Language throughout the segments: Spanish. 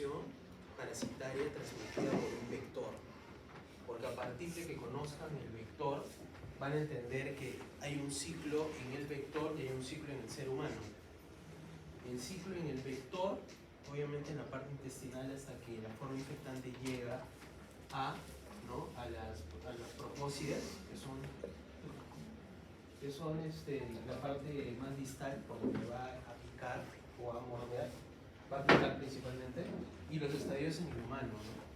infección parasitaria transmitida por un vector. Porque a partir de que conozcan el vector, van a entender que hay un ciclo en el vector y hay un ciclo en el ser humano. El ciclo en el vector, obviamente en la parte intestinal, hasta que la forma infectante llega a las probóscides, que son la parte más distal, por donde va a picar o a morder, va a picar principalmente, y los estadios en el humano, ¿no?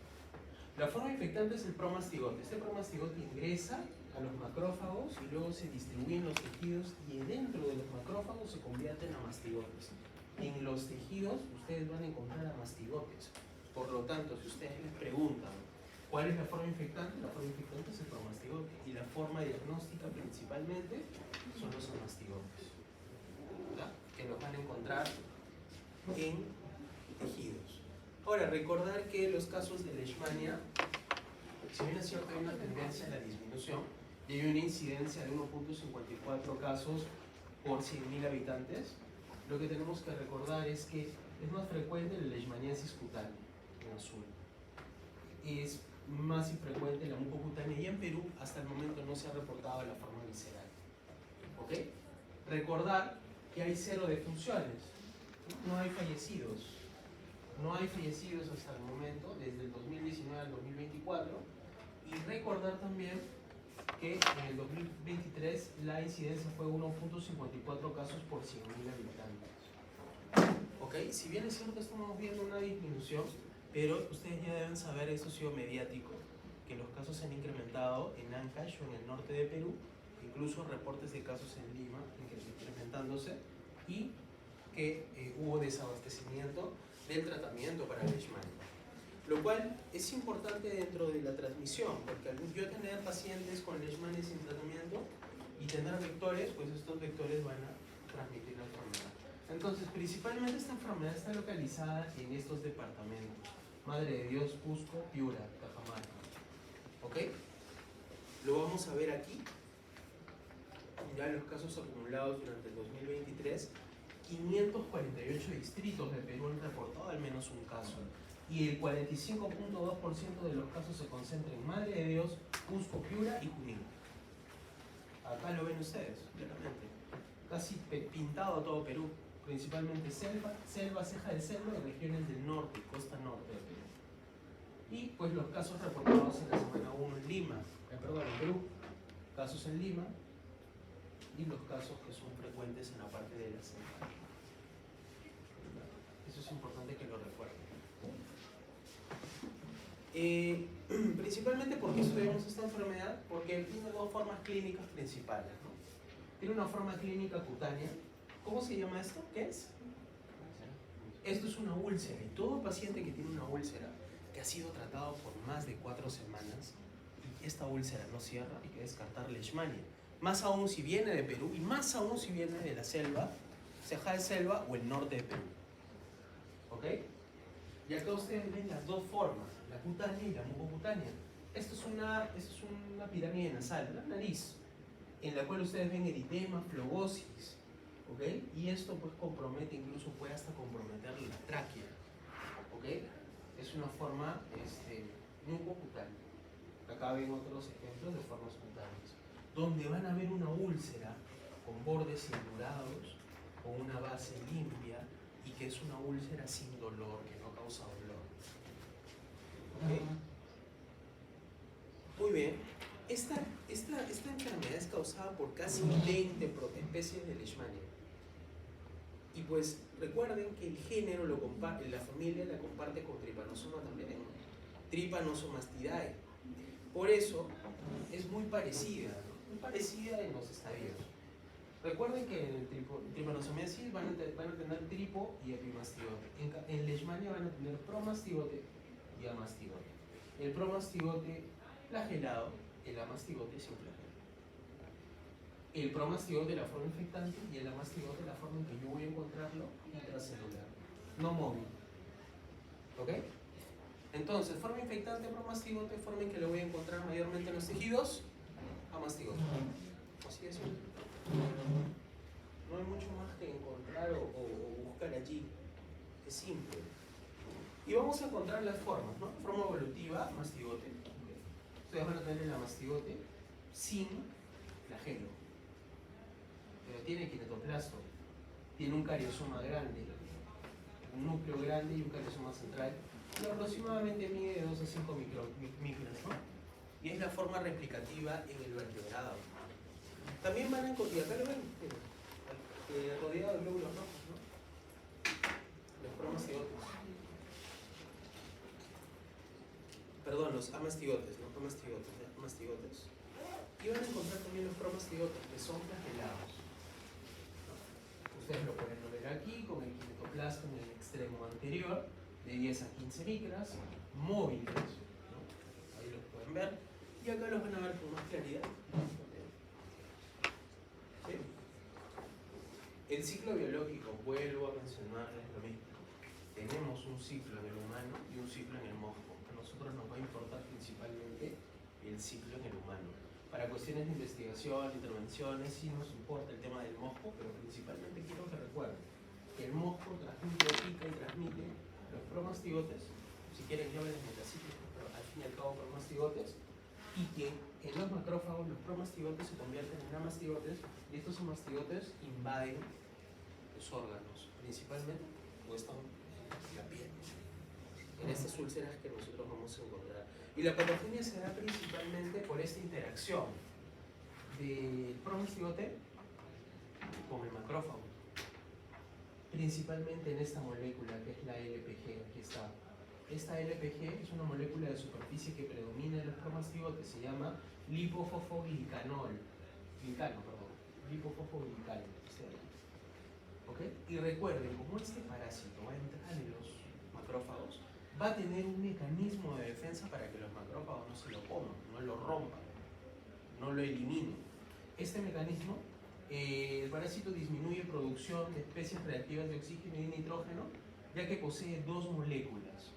La forma infectante es el promastigote. Este promastigote ingresa a los macrófagos y luego se distribuye en los tejidos, y dentro de los macrófagos se convierten a mastigotes. En los tejidos ustedes van a encontrar a mastigotes. Por lo tanto, si ustedes les preguntan ¿cuál es la forma infectante? La forma infectante es el promastigote, y la forma diagnóstica principalmente son los amastigotes, ¿verdad? Que los van a encontrar en tejidos. Ahora, recordar que los casos de leishmania, si bien es cierto hay una tendencia a la disminución y hay una incidencia de 1.54 casos por 100.000 habitantes, lo que tenemos que recordar es que es más frecuente la leishmaniasis cutánea, en azul. Es más infrecuente la mucocutánea, y en Perú hasta el momento no se ha reportado la forma visceral. ¿Ok? Recordar que hay 0 defunciones, no hay fallecidos. No hay fallecidos hasta el momento, desde el 2019 al 2024. Y recordar también que en el 2023 la incidencia fue 1.54 casos por 100.000 habitantes. ¿Ok? Si bien es cierto, estamos viendo una disminución, pero ustedes ya deben saber, esto ha sido mediático, que los casos se han incrementado en Ancash o en el norte de Perú, incluso reportes de casos en Lima incrementándose, y que hubo desabastecimiento del tratamiento para leishmania. Lo cual es importante dentro de la transmisión, porque al yo tener pacientes con leishmania sin tratamiento y tener vectores, pues estos vectores van a transmitir la enfermedad. Entonces, principalmente esta enfermedad está localizada en estos departamentos: Madre de Dios, Cusco, Piura, Cajamarca. ¿Ok? Lo vamos a ver aquí. Ya los casos acumulados durante el 2023, 548 distritos de Perú han reportado al menos un caso. Y el 45.2% de los casos se concentra en Madre de Dios, Cusco, Piura y Junín. Acá lo ven ustedes, claramente. Casi pintado todo Perú. Principalmente selva, ceja de selva y regiones del norte, costa norte de Perú. Y pues los casos reportados en la semana 1 en Lima, en Perú, casos en Lima, y los casos que son frecuentes en la parte de la selva. Eso es importante que lo recuerden. Principalmente, ¿por qué estudiamos esta enfermedad? Porque tiene dos formas clínicas principales, ¿no? Tiene una forma clínica cutánea. ¿Cómo se llama esto? ¿Qué es? Esto es una úlcera, y todo paciente que tiene una úlcera que ha sido tratado por más de 4 semanas y esta úlcera no cierra, hay que descartar leishmania. Más aún si viene de Perú, y más aún si viene de la selva, ceja de selva o el norte de Perú. ¿Ok? Y acá ustedes ven las dos formas, la cutánea y la mucocutánea. Esto es una pirámide nasal, la nariz, en la cual ustedes ven eritema, flebosis. ¿Ok? Y esto pues compromete, incluso puede hasta comprometer la tráquea. ¿Ok? Es una forma mucocutánea. Acá ven otros ejemplos de formas cutáneas, donde van a ver una úlcera con bordes indurados, con una base limpia, y que es una úlcera sin dolor, que no causa dolor. ¿Ok? Muy bien. Esta enfermedad es causada por casi 20 especies de leishmania. Y pues recuerden que el género la familia la comparte con Trypanosoma también, Trypanosomastidae. Por eso es muy parecida, ¿no? Muy parecida en los estadios. Recuerden que en el Trypanosomiasis van a tener tripo y epimastigote. En leishmania van a tener promastigote y amastigote. El promastigote flagelado, el amastigote sin flagelo. El promastigote la forma infectante y el amastigote la forma en que yo voy a encontrarlo intracelular, no móvil. ¿Ok? Entonces, forma infectante, promastigote, forma en que lo voy a encontrar mayormente en los tejidos, amastigote. Así es. No hay mucho más que encontrar o buscar allí. Es simple. Y vamos a encontrar las formas, ¿no? Forma evolutiva, mastigote. ¿Okay? Ustedes van a tener la mastigote sin flagelo, pero tiene quinetoplasto, tiene un cariosoma grande, un núcleo grande y un cariosoma central, y aproximadamente mide de 2 a 5 micras, ¿no? Y es la forma replicativa en el vertebrado. También van a encontrar, y acá lo ven, rodeado de glóbulos rojos, ¿no? Los promastigotes. Perdón, los amastigotes, no promastigotes, mastigotes. Y van a encontrar también los promastigotes, que son flagelados. Ustedes lo pueden ver aquí con el quinetoplasto en el extremo anterior, de 10 a 15 micras, móviles, ¿no? Ahí los pueden ver. Y acá los van a ver con más claridad. ¿Sí? El ciclo biológico, vuelvo a mencionarles lo mismo. Tenemos un ciclo en el humano y un ciclo en el mosco. A nosotros nos va a importar principalmente el ciclo en el humano. Para cuestiones de investigación, intervenciones, sí nos importa el tema del mosco, pero principalmente quiero que recuerden que el mosco transmite, pica y transmite los promastigotes, si quieren llámenles metacíclicos, pero al fin y al cabo promastigotes, y que en los macrófagos los promastigotes se convierten en amastigotes, y estos amastigotes invaden los órganos, principalmente, o están en la piel, en estas úlceras que nosotros vamos a encontrar. Y la patogenia se da principalmente por esta interacción del promastigote con el macrófago, principalmente en esta molécula que es la LPG, aquí está. Esta LPG es una molécula de superficie que predomina en los promastigotes, se llama lipofosfoglicanol, lipofosfoglicano, ¿ok? Y recuerden, como este parásito va a entrar en los macrófagos, va a tener un mecanismo de defensa para que los macrófagos no se lo coman, no lo rompan, no lo eliminen. Este mecanismo, el parásito disminuye producción de especies reactivas de oxígeno y nitrógeno, ya que posee dos moléculas,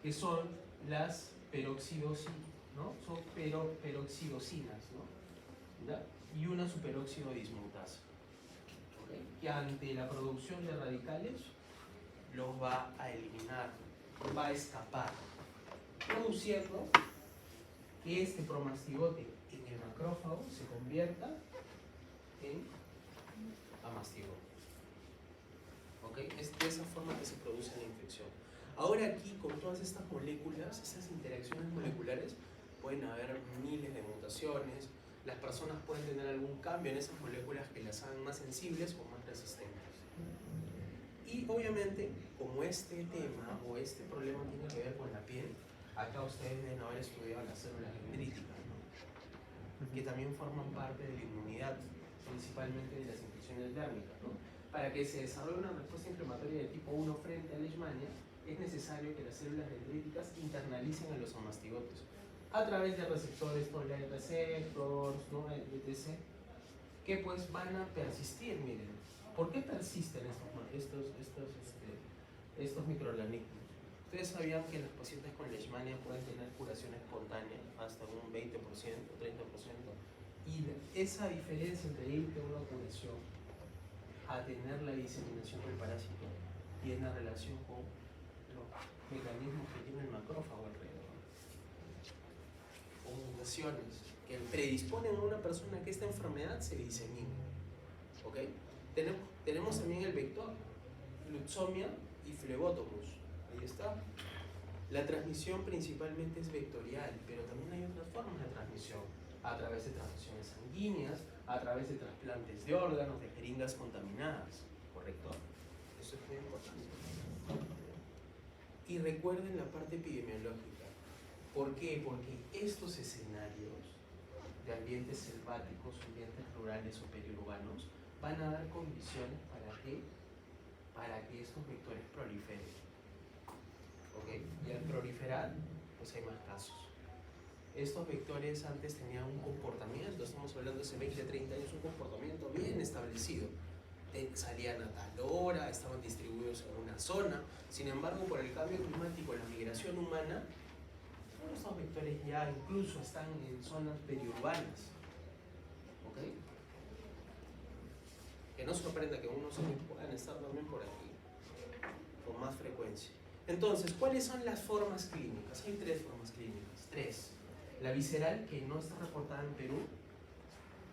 que son las peroxidosinas, ¿no? Son peroxidosinas, ¿no? ¿Ya? Y una superóxido dismutasa, ¿okay? Que ante la producción de radicales los va a eliminar, va a escapar, produciendo que este promastigote en el macrófago se convierta en amastigote. ¿Okay? Es de esa forma que se produce la infección. Ahora aquí, con todas estas moléculas, estas interacciones moleculares, pueden haber miles de mutaciones, las personas pueden tener algún cambio en esas moléculas que las hagan más sensibles o más resistentes. Y obviamente, como este tema o este problema tiene que ver con la piel, acá ustedes deben haber estudiado las células dendríticas, ¿no? Que también forman parte de la inmunidad, principalmente de las infecciones dérmicas, ¿no? Para que se desarrolle una respuesta inflamatoria de tipo 1 frente a la leishmania, es necesario que las células dendríticas internalicen a los amastigotes a través de receptores receptors, ¿no? etc., que pues van a persistir. Miren, ¿por qué persisten estos microorganismos? Ustedes sabían que los pacientes con leishmania pueden tener curación espontánea hasta un 20%, 30%, y esa diferencia entre irte a una curación a tener la diseminación del parásito tiene relación con los mecanismos que tiene el macrófago alrededor, con mutaciones que predisponen a una persona que esta enfermedad se disemine. ¿Okay? Tenemos también el vector, Lutzomia y Phlebotomus. Ahí está. La transmisión principalmente es vectorial, pero también hay otras formas de transmisión, a través de transfusiones sanguíneas, a través de trasplantes de órganos, de jeringas contaminadas, ¿correcto? Eso es muy importante. Y recuerden la parte epidemiológica. ¿Por qué? Porque estos escenarios de ambientes selváticos, ambientes rurales o periurbanos, van a dar condiciones para que estos vectores proliferen. ¿Okay? Y al proliferar, pues hay más casos. Estos vectores antes tenían un comportamiento, estamos hablando de hace 20, 30 años, un comportamiento bien establecido. Salían a tal hora, estaban distribuidos en una zona. Sin embargo, por el cambio climático, la migración humana, estos vectores ya incluso están en zonas periurbanas. ¿Ok? Que no sorprenda que unos años puedan estar también por aquí, con más frecuencia. Entonces, ¿cuáles son las formas clínicas? Hay tres formas clínicas. Tres. La visceral, que no está reportada en Perú.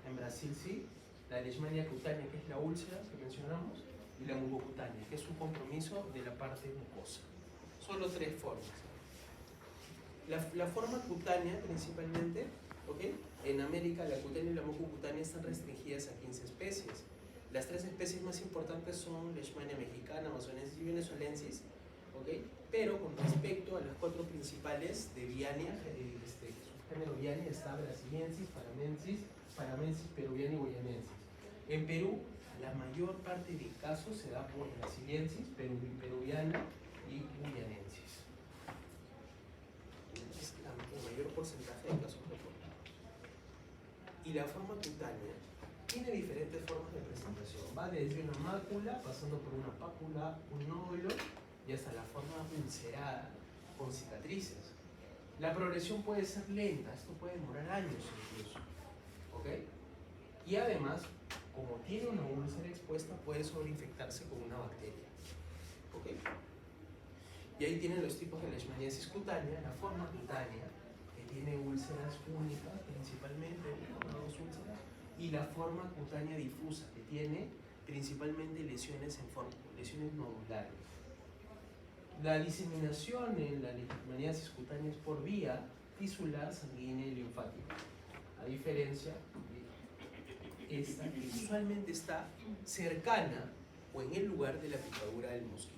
En Brasil sí. La leishmania cutánea, que es la úlcera que mencionamos. Y la mucocutánea, que es un compromiso de la parte mucosa. Solo tres formas. La forma cutánea, principalmente, ¿ok? En América, la cutánea y la mucocutánea están restringidas a 15 especies. Las tres especies más importantes son Leishmania mexicana, amazonensis y venezuelensis, ¿ok? Pero con respecto a las cuatro principales de Viania, subgénero Viania está Brasiliensis, Paramensis, Peruviana y Guayanensis. En Perú, la mayor parte de casos se da por Brasiliensis, Peruviana y Guayanensis. Es el mayor porcentaje de casos reportados. Y la forma cutánea tiene diferentes formas de presentación. Va desde una mácula, pasando por una pápula, un nódulo y hasta la forma ulcerada con cicatrices. La progresión puede ser lenta, esto puede demorar años incluso. ¿Ok? Y además, como tiene una úlcera expuesta, puede sobreinfectarse con una bacteria. ¿Ok? Y ahí tienen los tipos de leishmaniasis cutánea, la forma cutánea, que tiene úlceras únicas, principalmente, una o dos úlceras, y la forma cutánea difusa, que tiene principalmente lesiones nodulares. La diseminación en la leishmaniasis cutánea es por vía tisular, sanguínea y linfática. A diferencia de esta, que usualmente está cercana o en el lugar de la picadura del mosquito.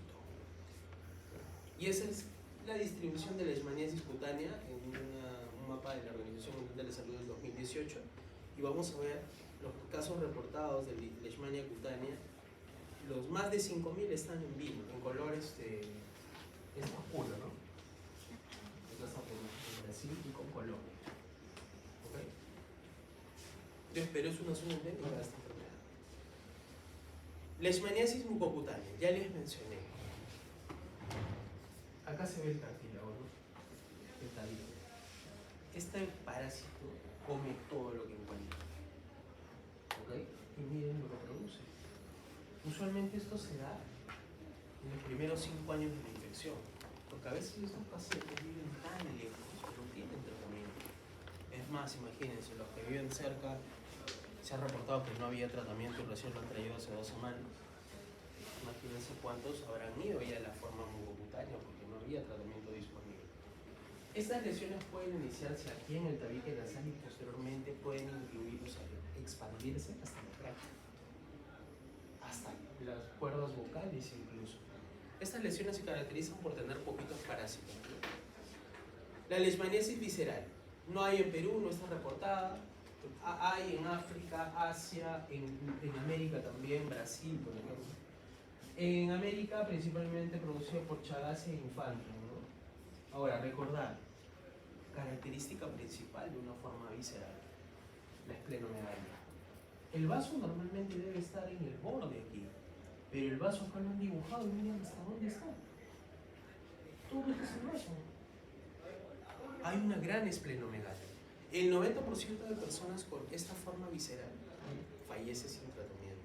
Y esa es la distribución de la leishmaniasis cutánea en un mapa de la Organización Mundial de la Salud del 2018. Y vamos a ver los casos reportados de leishmania cutánea. Los más de 5.000 están en vino, en color es oscuro, ¿no? Esto está en Brasil y con Colombia. ¿Ok? Pero es una zona endémica de esta enfermedad. Leishmaniasis mucocutánea, ya les mencioné. Acá se ve el cartílago, ¿no? El tallo. Este parásito come todo lo que encuentra. ¿Ok? Y miren lo que produce. Usualmente esto se da en los primeros 5 años de la infección, porque a veces estos pacientes viven tan lejos que no tienen tratamiento. Es más, imagínense, los que viven cerca, se ha reportado que no había tratamiento y recién lo han traído hace 2 semanas. Imagínense cuántos habrán ido ya a la forma mucocutánea porque no había tratamiento disponible. Estas lesiones pueden iniciarse aquí en el tabique nasal y posteriormente pueden incluir, o sea, expandirse hasta la tráquea, hasta las cuerdas vocales incluso. Estas lesiones se caracterizan por tener poquitos parásitos, ¿no? La leishmaniasis visceral. No hay en Perú, no está reportada. Hay en África, Asia, en América también, Brasil, por ejemplo. En América principalmente producido por Chagas e Infante, ¿no? Ahora, recordar, característica principal de una forma visceral, la esplenomegalia. El vaso normalmente debe estar en el borde aquí, pero el vaso acá lo han dibujado y miren hasta dónde está. Todo esto es el vaso. Hay una gran esplenomegalia. El 90% de personas con esta forma visceral fallece sin tratamiento.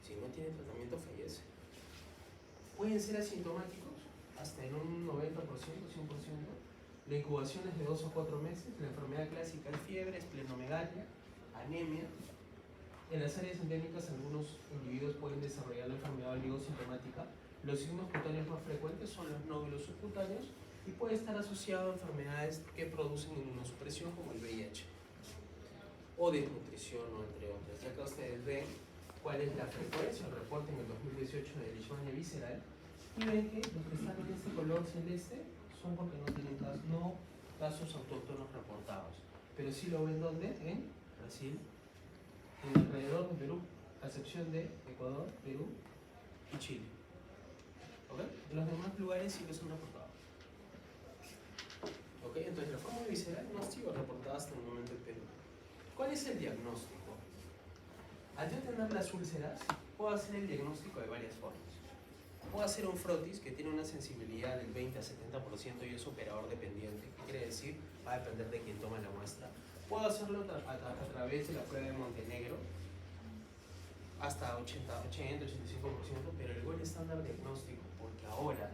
Si no tiene tratamiento, fallece. Pueden ser asintomáticos, hasta en un 90%, 100%. La incubación es de 2 a 4 meses. La enfermedad clásica es fiebre, esplenomegalia, anemia. En las áreas endémicas, algunos individuos pueden desarrollar la enfermedad oligosintomática. Los signos cutáneos más frecuentes son los nódulos subcutáneos y puede estar asociado a enfermedades que producen inmunosupresión como el VIH o desnutrición, o entre otras. Acá ustedes ven cuál es la frecuencia, el reporte en el 2018 de leishmania visceral, y ven que los que están en este color celeste son porque no tienen casos autóctonos reportados. Pero sí lo ven ¿dónde? En Brasil, en alrededor de Perú, a excepción de Ecuador, Perú y Chile. ¿Ok? Los demás lugares sí los han reportado. ¿Ok? Entonces la forma visceral no ha sido reportada hasta el momento en Perú. ¿Cuál es el diagnóstico? Al yo tener las úlceras, puedo hacer el diagnóstico de varias formas. Puedo hacer un frotis que tiene una sensibilidad del 20 a 70% y es operador dependiente. ¿Qué quiere decir? Va a depender de quién toma la muestra. Puedo hacerlo a través de la prueba de Montenegro, hasta 80-85%, pero el buen estándar diagnóstico, porque ahora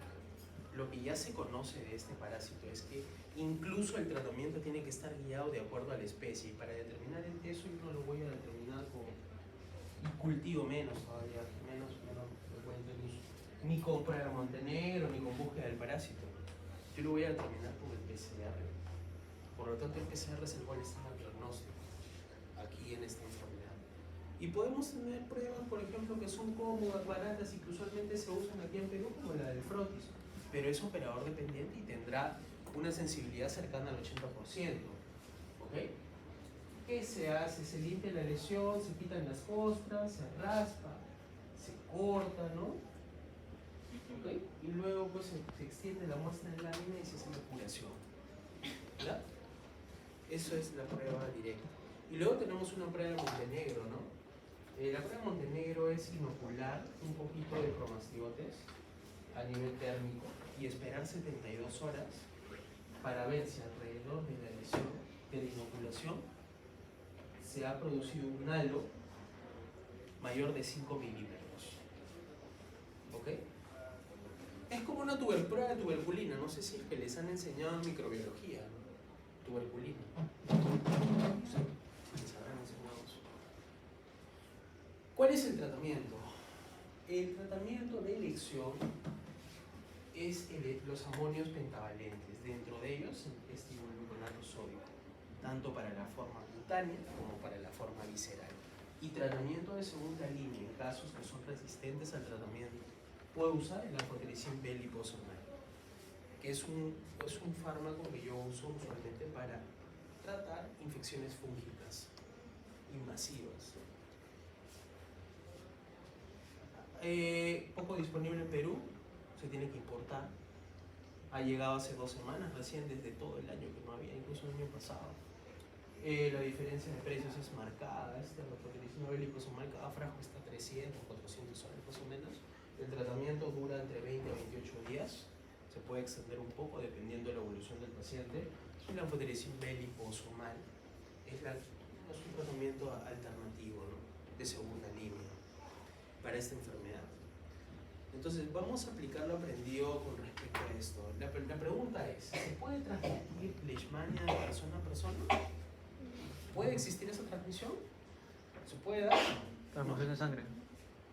lo que ya se conoce de este parásito es que incluso el tratamiento tiene que estar guiado de acuerdo a la especie. Y para determinar eso yo no lo voy a determinar con y cultivo menos todavía, menos frecuente el uso. Ni con prueba de Montenegro, ni con búsqueda del parásito. Yo lo voy a determinar con el PCR. Por lo tanto, el PCR es el gol estándar diagnóstico aquí en esta enfermedad. Y podemos tener pruebas, por ejemplo, que son cómodas, baratas y que usualmente se usan aquí en Perú, como la del frotis, pero es operador dependiente y tendrá una sensibilidad cercana al 80%. ¿Ok? ¿Qué se hace? Se limpia la lesión, se quitan las costras, se raspa, se corta, ¿no? ¿Ok? Y luego pues se extiende la muestra en lámina y se hace la curación. ¿Ya? Eso es la prueba directa. Y luego tenemos una prueba de Montenegro, ¿no? La prueba de Montenegro es inocular un poquito de cromastiotes a nivel térmico y esperar 72 horas para ver si alrededor de la lesión, de la inoculación, se ha producido un halo mayor de 5 milímetros. ¿Ok? Es como una prueba de tuberculina, no sé si es que les han enseñado en microbiología, ¿no? Tuberculina. Sí, les habrán enseñado eso. ¿Cuál es el tratamiento? El tratamiento de elección es los amonios pentavalentes, dentro de ellos el estilogluconato sódico, tanto para la forma cutánea como para la forma visceral. Y tratamiento de segunda línea en casos que son resistentes al tratamiento, puedo usar el anfotericin B liposomal, que es un fármaco que yo uso usualmente para tratar infecciones fúngicas invasivas. Poco disponible en Perú, se tiene que importar. Ha llegado hace 2 semanas, recién desde todo el año que no había, incluso el año pasado. La diferencia de precios es marcada. Este anfotericin B liposomal, cada frasco está 300, 400 soles más o menos. El tratamiento dura entre 20 a 28 días. Se puede extender un poco dependiendo de la evolución del paciente. Y la anfotericin B liposomal es un tratamiento alternativo, ¿no? De segunda línea para esta enfermedad. Entonces vamos a aplicar lo aprendido con respecto a esto. La pregunta es, ¿se puede transmitir leishmania de persona a persona? ¿Puede existir esa transmisión? ¿Se puede dar? ¿Transfusión de sangre?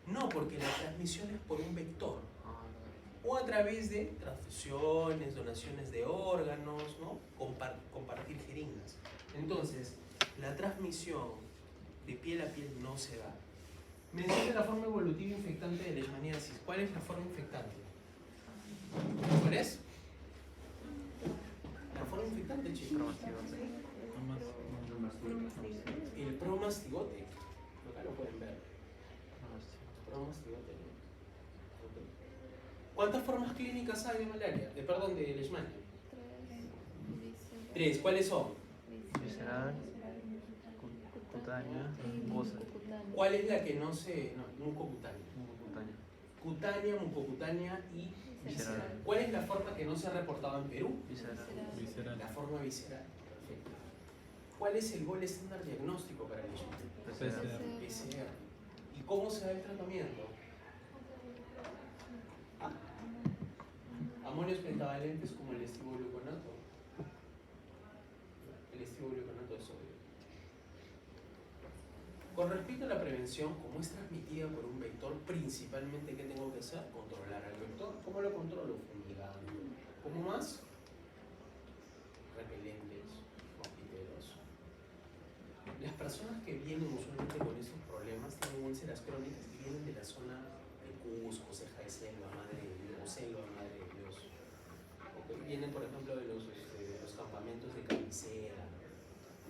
No, porque la transmisión es por un vector. O a través de transfusiones, donaciones de órganos, ¿no? Compartir jeringas. Entonces, la transmisión de piel a piel no se da. Menciona la forma evolutiva infectante de leishmaniasis. ¿Cuál es la forma infectante? ¿Cuál es? La forma infectante, chicos. El promastigote. Acá lo pueden ver. Promastigote. ¿Cuántas formas clínicas hay de malaria? Perdón, de leishmania. 3. ¿Cuáles son? Visceral, cutánea, mucosa. ¿Cuál es la que no se...? No, mucocutánea. Mucocutánea. Cutánea, mucocutánea y visceral. Visceral. ¿Cuál es la forma que no se ha reportado en Perú? Visceral. La forma visceral. Perfecto. ¿Cuál es el gol estándar diagnóstico para el leishmania? PCR. ¿Y cómo se da el tratamiento? Amonios pentavalentes como el estilogluconato. El estilogluconato de sodio. Con respecto a la prevención, como es transmitida por un vector, principalmente, ¿qué tengo que hacer? Controlar al vector. ¿Cómo lo controlo? Fumigando. ¿Cómo más? Repelentes, mosquiteros. Las personas que vienen usualmente con estos problemas tienen úlceras crónicas que vienen de la zona de Cusco, Ceja de Selva, Madre de Dios, Selva, Madre de Dios. Vienen, por ejemplo, de los campamentos de Camisera,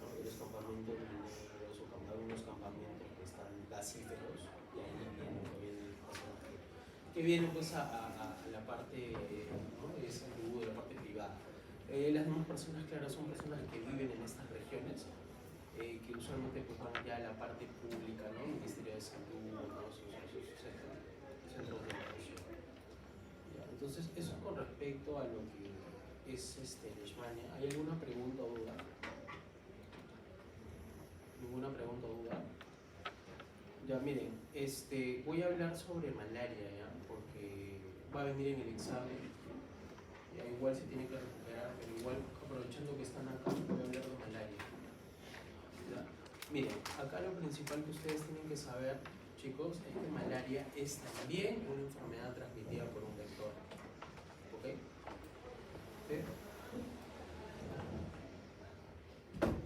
¿no? De los campamentos mineros o algunos campamentos que están gasíferos, y ahí vienen personas que vienen pues a la parte, ¿no? De salud, de la parte privada. Las demás personas, claro, son personas que viven en estas regiones, que usualmente pues, van ya a la parte pública, ¿no? El Ministerio de Salud, ¿no? sus centros de atención. Entonces, eso con respecto a lo que es leishmania. ¿Hay alguna pregunta o duda? ¿Ninguna pregunta o duda? Ya, miren, voy a hablar sobre malaria, ¿ya? Porque va a venir en el examen igual se tiene que recuperar, pero igual aprovechando que están acá, voy a hablar de malaria. ¿Ya? Miren, acá lo principal que ustedes tienen que saber, chicos, es que malaria es también una enfermedad transmitida por un vector. ¿Ok? ¿Sí?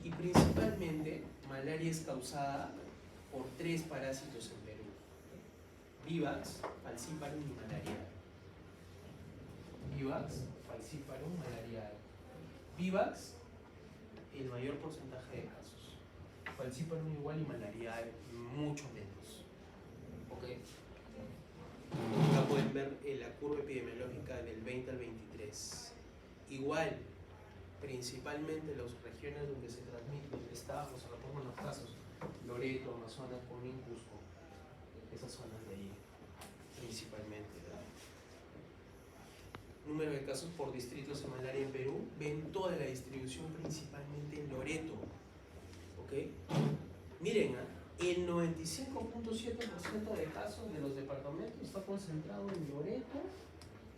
Y principalmente, malaria es causada por 3 parásitos en Perú: Vivax, Falciparum y malarial. Vivax, Falciparum, malarial. Vivax, el mayor porcentaje de casos. Falciparum igual y malarial mucho menos. ¿Ok? Acá pueden ver la curva epidemiológica del 20 al 23. Igual, principalmente las regiones donde se transmite, donde estábamos, se reportan los casos: Loreto, Amazonas, Junín, Cusco. Esas zonas de ahí, principalmente. ¿Verdad? Número de casos por distritos de malaria en Perú, ven toda la distribución principalmente en Loreto. ¿Ok? Miren, el 95.7% de casos de los departamentos está concentrado en Loreto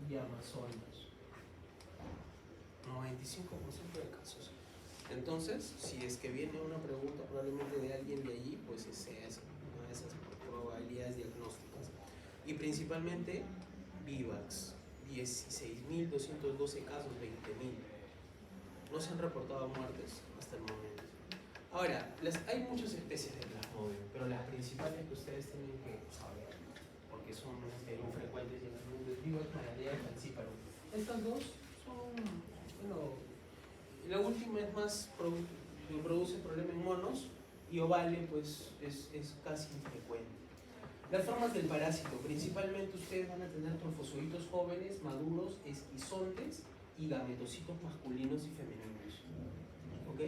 y Amazonas. 95% de casos. Entonces, si es que viene una pregunta probablemente de alguien de allí, pues esa es una de esas probabilidades diagnósticas. Y principalmente Vivax, 16.212 casos, 20.000. No se han reportado muertes hasta el momento. Ahora, hay muchas especies de plasmodium, pero las principales que ustedes tienen que saber, porque son en Perú frecuentes y en el mundo, es Vivax, malaria y Falciparum. Estas dos son, bueno, la última es más, produce problema en monos, y ovale pues es casi infrecuente. Las formas del parásito, principalmente ustedes van a tener trofozoitos jóvenes, maduros, esquizontes y gametocitos masculinos y femeninos. ¿Ok?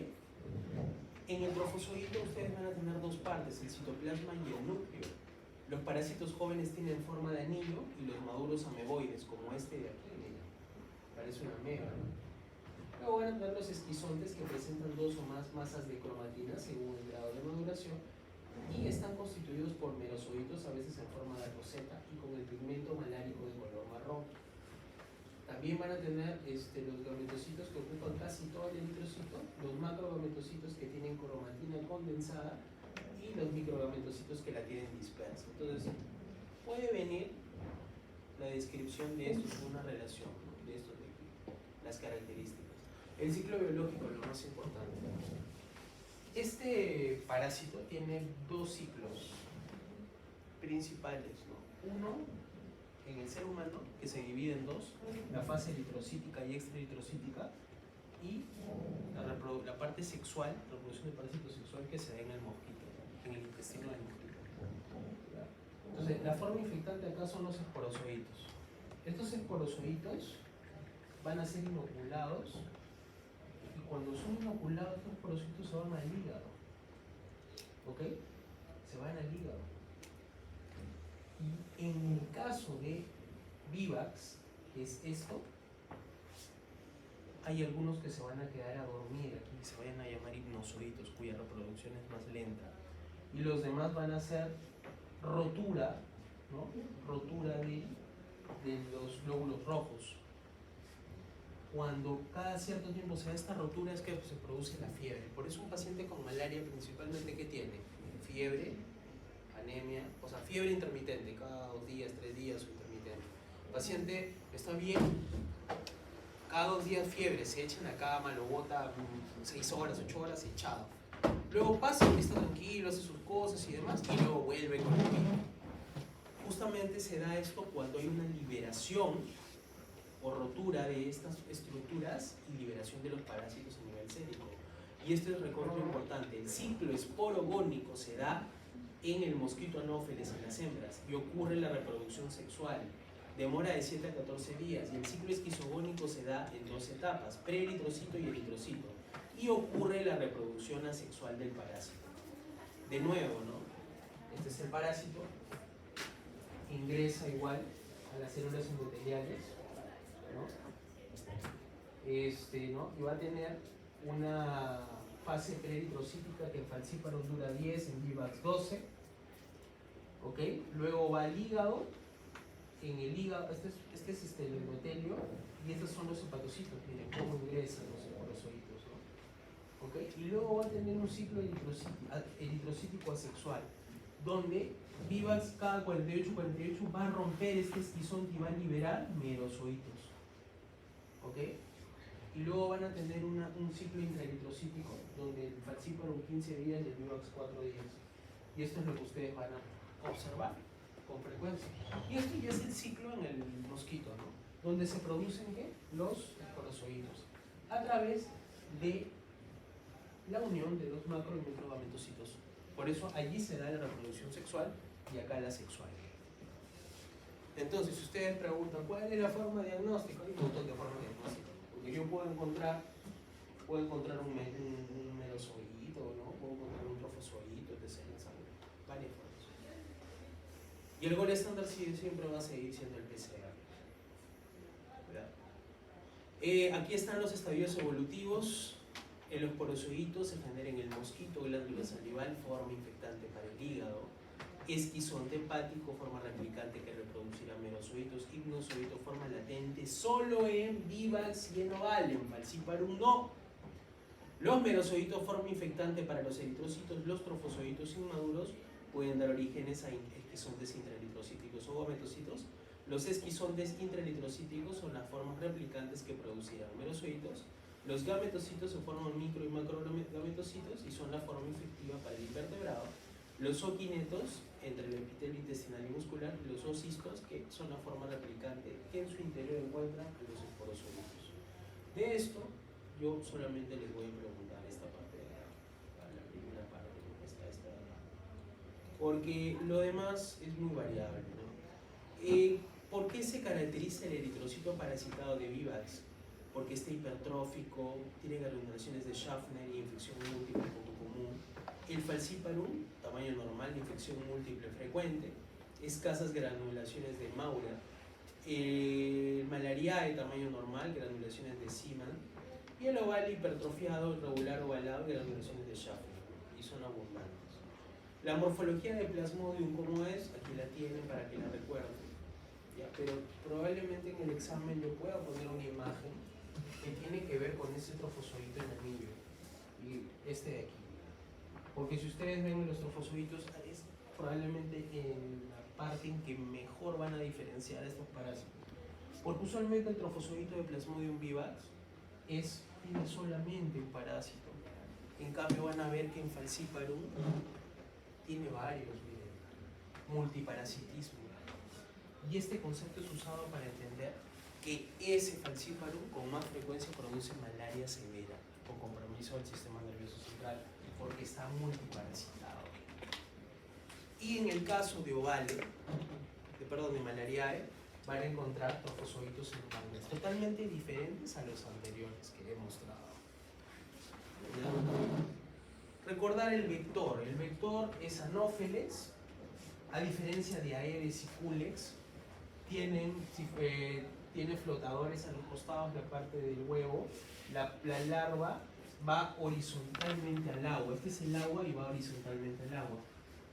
En el trofozoito ustedes van a tener dos partes, el citoplasma y el núcleo. Los parásitos jóvenes tienen forma de anillo y los maduros ameboides, como este de aquí, mira. Parece una ameba, ¿no? Luego van a tener los esquizontes, que presentan 2 o más masas de cromatina según el grado de maduración, y están constituidos por merozoitos, a veces en forma de roseta y con el pigmento malárico de color marrón. También van a tener los gametocitos, que ocupan casi todo el eritrocito, los macrogametocitos, que tienen cromatina condensada, y los microgametocitos, que la tienen dispersa. Entonces, puede venir la descripción de esto con una relación, ¿no? De estos de aquí, las características. El ciclo biológico, lo más importante. Este parásito tiene 2 ciclos principales, ¿no? Uno, en el ser humano, que se divide en 2, la fase eritrocítica y extraeritrocítica, y la parte sexual, la reproducción del parásito sexual, que se da en el mosquito, en el intestino del mosquito. Entonces, la forma infectante acá son los esporozoitos. Estos esporozoitos van a ser inoculados, y cuando son inoculados, estos esporozoitos se van al hígado. ¿Ok? Se van al hígado. Y en el caso de Vivax, que es esto, hay algunos que se van a quedar a dormir aquí, se vayan a llamar hipnozoitos, cuya reproducción es más lenta. Y los demás van a ser rotura, ¿no? Rotura de los glóbulos rojos. Cuando cada cierto tiempo se da esta rotura, es que se produce la fiebre. Por eso un paciente con malaria principalmente, ¿qué tiene? Fiebre, anemia, o sea, fiebre intermitente, cada 2 días, 3 días o intermitente. El paciente está bien, cada 2 días fiebre, se echa en la cama, lo bota 6 horas, 8 horas echado. Luego pasa, está tranquilo, hace sus cosas y demás, y luego vuelve con el virus. Justamente se da esto cuando hay una liberación o rotura de estas estructuras y liberación de los parásitos a nivel sérico. Y esto es recuerdo importante: el ciclo esporogónico se da en el mosquito anófeles, en las hembras, y ocurre la reproducción sexual. Demora de 7 a 14 días, y el ciclo esquizogónico se da en 2 etapas, preeritrocito y eritrocito, y ocurre la reproducción asexual del parásito. De nuevo, ¿no? Este es el parásito, ingresa igual a las células endoteliales, ¿no? ¿No? Y va a tener una fase preeritrocítica que en Falciparum dura 10, en Vivax 12, ¿ok? Luego va al hígado. En el hígado, este este es el endotelio y estos son los hepatocitos, miren cómo ingresan los esporocitos, ¿no? ¿Okay? Y luego va a tener un ciclo eritrocítico asexual, donde vivas cada 48 va a romper este esquizonte y va a liberar merozoitos. ¿Ok? Y luego van a tener un ciclo intraeritrocítico, donde el falciparum 15 días y el vivax 4 días. Y esto es lo que ustedes van a observar con frecuencia. Y esto ya es el ciclo en el mosquito, ¿no? Donde se producen ¿qué? Los esporozoitos a través de la unión de los macro y microgametocitos. Por eso allí se da la reproducción sexual y acá la sexual. Entonces, si ustedes preguntan cuál es la forma de diagnóstico, hay un montón de formas de diagnóstico. Porque yo puedo encontrar un merozoito, ¿no? Puedo encontrar un trofozoito, etc. Varias formas. Y el gol estándar siempre va a seguir siendo el PCR. ¿Verdad? Aquí están los estadios evolutivos. El esporozoito se genera en el mosquito, glándula salival, forma infectante para el hígado. Esquizonte hepático, forma replicante que reproducirá merozoitos. Hipnozoito, forma latente solo en vivax y en oval, en falciparum no. Los merozoitos, forma infectante para los eritrocitos. Los trofozoitos inmaduros pueden dar orígenes a esquizontes intraeritrocíticos o gametocitos. Los esquizontes intraeritrocíticos son las formas replicantes que producirán merozoitos. Los gametocitos se forman micro y macro gametocitos y son la forma infectiva para el invertebrado. Los oquinetos, entre el epitelio intestinal y muscular, y los ocistos, que son la forma replicante que en su interior encuentran a los esporozoitos. De esto, yo solamente les voy a preguntar esta parte de la primera parte, porque lo demás es muy variable, ¿no? ¿Por qué se caracteriza el eritrocito parasitado de vivax? Porque está hipertrófico, tiene granulaciones de Schaffner y infección múltiple poco común. El falciparum, tamaño normal, infección múltiple frecuente, escasas granulaciones de Maurer. El malariae, tamaño normal, granulaciones de Seaman. Y el oval hipertrofiado, irregular ovalado, granulaciones de Schaffner, y son abundantes. La morfología de Plasmodium, ¿cómo es? Aquí la tienen para que la recuerden. ¿Ya? Pero probablemente en el examen yo pueda poner una imagen que tiene que ver con ese trofozoito en anillo y este de aquí. Porque si ustedes ven los trofozoitos, es probablemente en la parte en que mejor van a diferenciar estos parásitos. Porque usualmente el trofozoito de Plasmodium vivax tiene solamente un parásito. En cambio van a ver que en falciparum tiene varios, miren, multiparasitismo. Y este concepto es usado para entender que ese falciparum con más frecuencia produce malaria severa con compromiso del sistema nervioso central porque está multiparasitado. Y en el caso de ovale, de malariae, van a encontrar trofozoitos enormes, totalmente diferentes a los anteriores que he mostrado. Recordar el vector. El vector es anófeles, a diferencia de Aedes y Culex, tiene flotadores a los costados, la parte del huevo. La larva va horizontalmente al agua. Este es el agua y va horizontalmente al agua.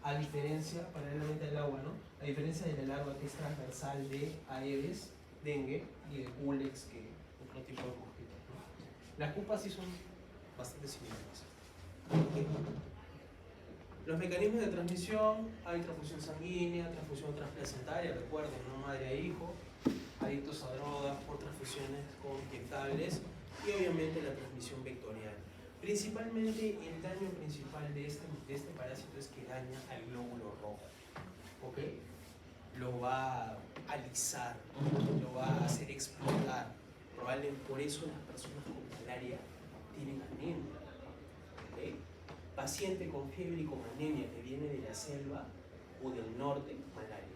A diferencia, paralelamente al agua, ¿no? A diferencia de la larva que es transversal de Aedes, dengue, y de Culex, que otro tipo de mosquitos, ¿no? Las pupas sí son bastante similares. Los mecanismos de transmisión: hay transfusión sanguínea, transfusión transplacentaria, recuerden, no madre a hijo, adictos a drogas por transfusiones con inyectables y obviamente la transmisión vectorial. Principalmente el daño principal de este parásito es que daña al glóbulo rojo, ¿ok? Lo va a alisar, lo va a hacer explotar. Probablemente por eso las personas con malaria tienen anemia, ¿ok? Paciente con fiebre y con anemia que viene de la selva o del norte, malaria.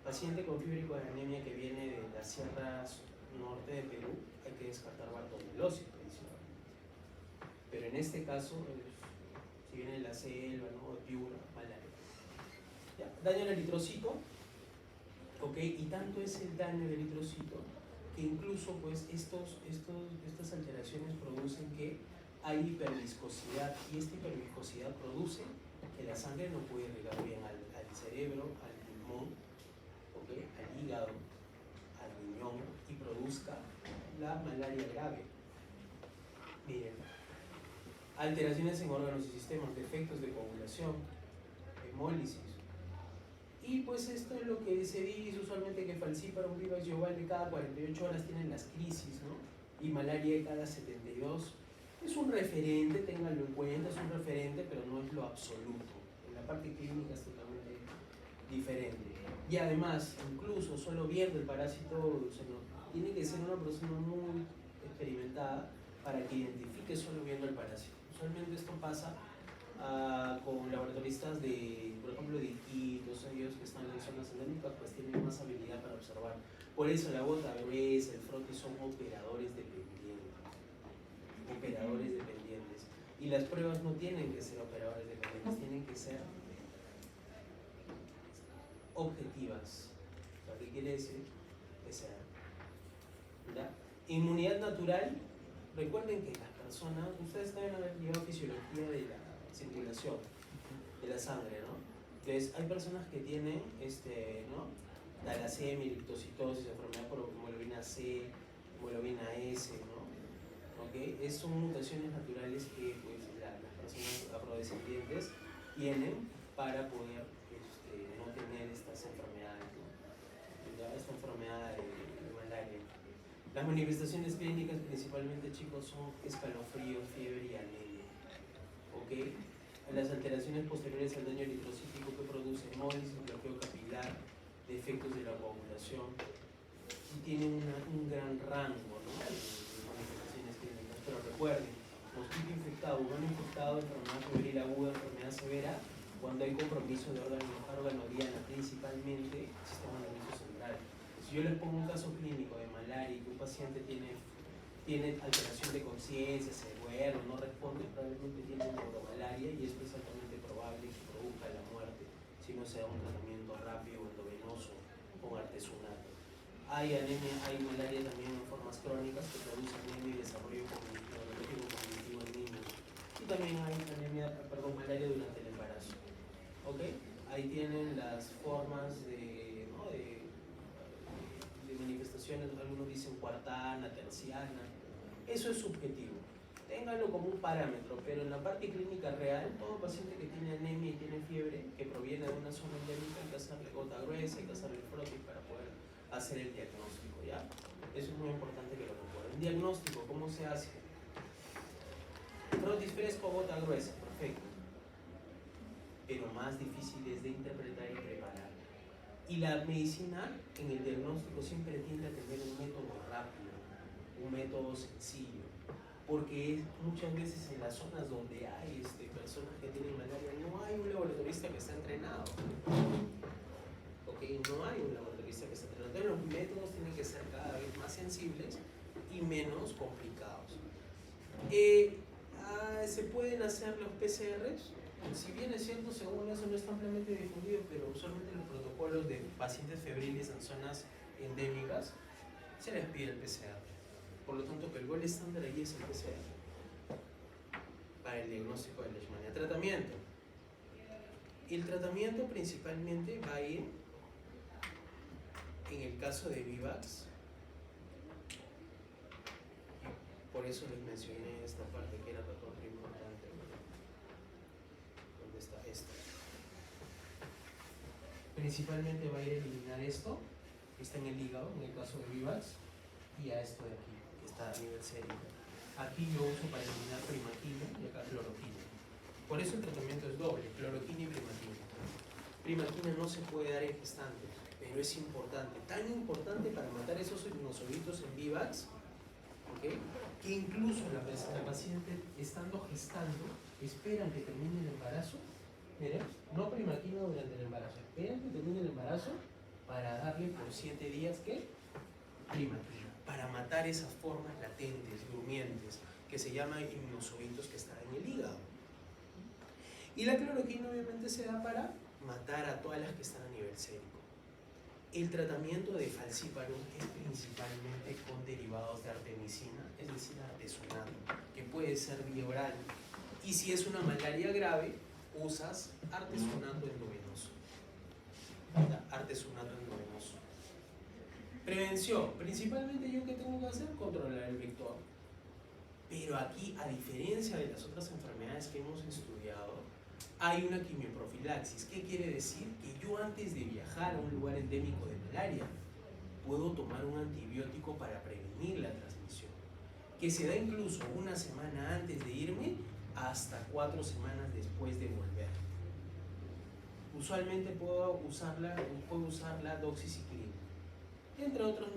Paciente con fiebre y con anemia que viene de las sierras norte de Perú, hay que descartar bartonellosis tradicionalmente. Pero en este caso, si viene de la selva, ¿no? Piura, malaria. ¿Ya? Daño al eritrocito, ¿ok? Y tanto es el daño del eritrocito que incluso pues estas alteraciones producen que hay hiperviscosidad, y esta hiperviscosidad produce que la sangre no puede llegar bien al cerebro, al pulmón, ¿okay? Al hígado, al riñón y produzca la malaria grave. Miren, alteraciones en órganos y sistemas, defectos de coagulación, hemólisis. Y pues esto es lo que se dice usualmente, que falciparum vivax de cada 48 horas tienen las crisis, ¿no? Y malaria de cada 72. Es un referente, ténganlo en cuenta, es un referente, pero no es lo absoluto. En la parte clínica es totalmente diferente. Y además, incluso solo viendo el parásito, o sea, no, tiene que ser una persona muy experimentada para que identifique solo viendo el parásito. Usualmente esto pasa con laboratoristas de, por ejemplo, de Iquitos, ellos que están en zonas endémicas, pues tienen más habilidad para observar. Por eso la gota gruesa, el frotis son operadores dependientes. Operadores dependientes. Y las pruebas no tienen que ser operadores dependientes, tienen que ser objetivas. ¿Lo que quiere decir? Que sea, ¿ya? Inmunidad natural. Recuerden que las personas, ustedes deben haber llevado fisiología de la circulación de la sangre, ¿no? Entonces, hay personas que tienen, ¿no? Talasemia, liptocitosis, enfermedad por hemoglobina C, hemoglobina S, ¿no? ¿Okay? Son mutaciones naturales que pues, las personas afrodescendientes tienen para poder no tener estas enfermedades, ¿no? Esta enfermedad de malaria. Las manifestaciones clínicas principalmente, chicos, son escalofríos, fiebre y anemia. ¿Okay? Las alteraciones posteriores al daño eritrocítico que produce hemólisis, bloqueo capilar, defectos de la coagulación, y tienen un gran rango, ¿no? de manifestaciones clínicas. Pero recuerden, mosquito infectado, humano infectado, enfermedad febril aguda, enfermedad severa, cuando hay compromiso de órgano diana, principalmente sistema nervioso central. Si yo les pongo un caso clínico de malaria y que un paciente tiene alteración de conciencia, se duerme, no responde, probablemente tiene neuromalaria, y esto es altamente probable que produzca la muerte si no se da un tratamiento rápido endovenoso con artesunato. Hay anemia, hay malaria también en formas crónicas que produce anemia y desarrollo cognitivo en niños. Y también hay malaria durante el embarazo. ¿Okay? Ahí tienen las formas de manifestaciones, algunos dicen cuartana, terciana. Eso es subjetivo. Ténganlo como un parámetro, pero en la parte clínica real, todo paciente que tiene anemia y tiene fiebre, que proviene de una zona endémica, hay que hacerle gota gruesa, hay que hacerle frotis para poder hacer el diagnóstico, ¿ya? Eso es muy importante que lo recuerden. Diagnóstico, ¿cómo se hace? Frotis fresco, gota gruesa, perfecto. Pero más difíciles de interpretar y preparar. Y la medicina en el diagnóstico siempre tiende a tener un método rápido, un método sencillo, porque muchas veces en las zonas donde hay personas que tienen malaria no hay un laboratorista que está entrenado. ¿Okay? No hay un laboratorista que está entrenado. Entonces los métodos tienen que ser cada vez más sensibles y menos complicados. ¿Se pueden hacer los PCRs? Si bien es cierto, según eso no está ampliamente difundido, pero usualmente en los protocolos de pacientes febriles en zonas endémicas se les pide el PCR. Por lo tanto, que el gol estándar ahí es el PCR para el diagnóstico de leishmania. Tratamiento. El tratamiento principalmente va a ir, en el caso de Vivax, por eso les mencioné esta parte que era bastante importante. ¿Dónde está esto? Principalmente va a ir a eliminar esto, que está en el hígado, en el caso de Vivax, y a esto de aquí, que está a nivel sérico. Aquí yo uso para eliminar primaquina y acá cloroquina. Por eso el tratamiento es doble, cloroquina y primaquina. Primaquina no se puede dar en gestantes, pero es importante, tan importante para matar esos dinosauritos en Vivax, ¿okay? Que incluso la paciente, estando gestando, esperan que termine el embarazo. Miren, no primaquina durante el embarazo, esperan que termine el embarazo para darle por 7 días, ¿qué? Primaquina, para matar esas formas latentes, durmientes, que se llaman inmunosoitos que están en el hígado. Y la cloroquina obviamente se da para matar a todas las que están a nivel sérico. El tratamiento de falciparum es principalmente con derivados de artemisina, es decir, artesunato, que puede ser vía oral. Y si es una malaria grave, usas artesunato endovenoso. Artesunato endovenoso. Prevención. Principalmente yo que tengo que hacer, controlar el vector. Pero aquí, a diferencia de las otras enfermedades que hemos estudiado, hay una quimioprofilaxis. ¿Qué quiere decir? Que yo antes de viajar a un lugar endémico de malaria, puedo tomar un antibiótico para prevenir la transmisión, que se da incluso una semana antes de irme hasta 4 semanas después de volver. Usualmente puedo usar la doxiciclina, entre otros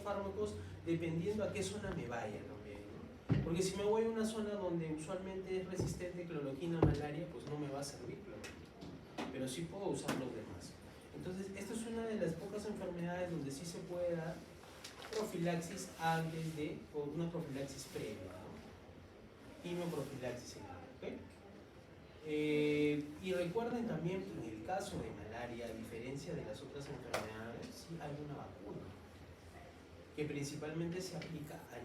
fármacos, dependiendo a qué zona me vaya también, ¿no? Porque si me voy a una zona donde usualmente es resistente cloroquina a malaria, pues no me va a servir cloroquina, pero sí puedo usar los demás. Entonces, esta es una de las pocas enfermedades donde sí se puede dar profilaxis antes de, o una profilaxis previa, ¿no? Quimioprofilaxis, ¿ok? Y recuerden también que en el caso de malaria, a diferencia de las otras enfermedades, sí hay una vacuna que principalmente se aplica a niños.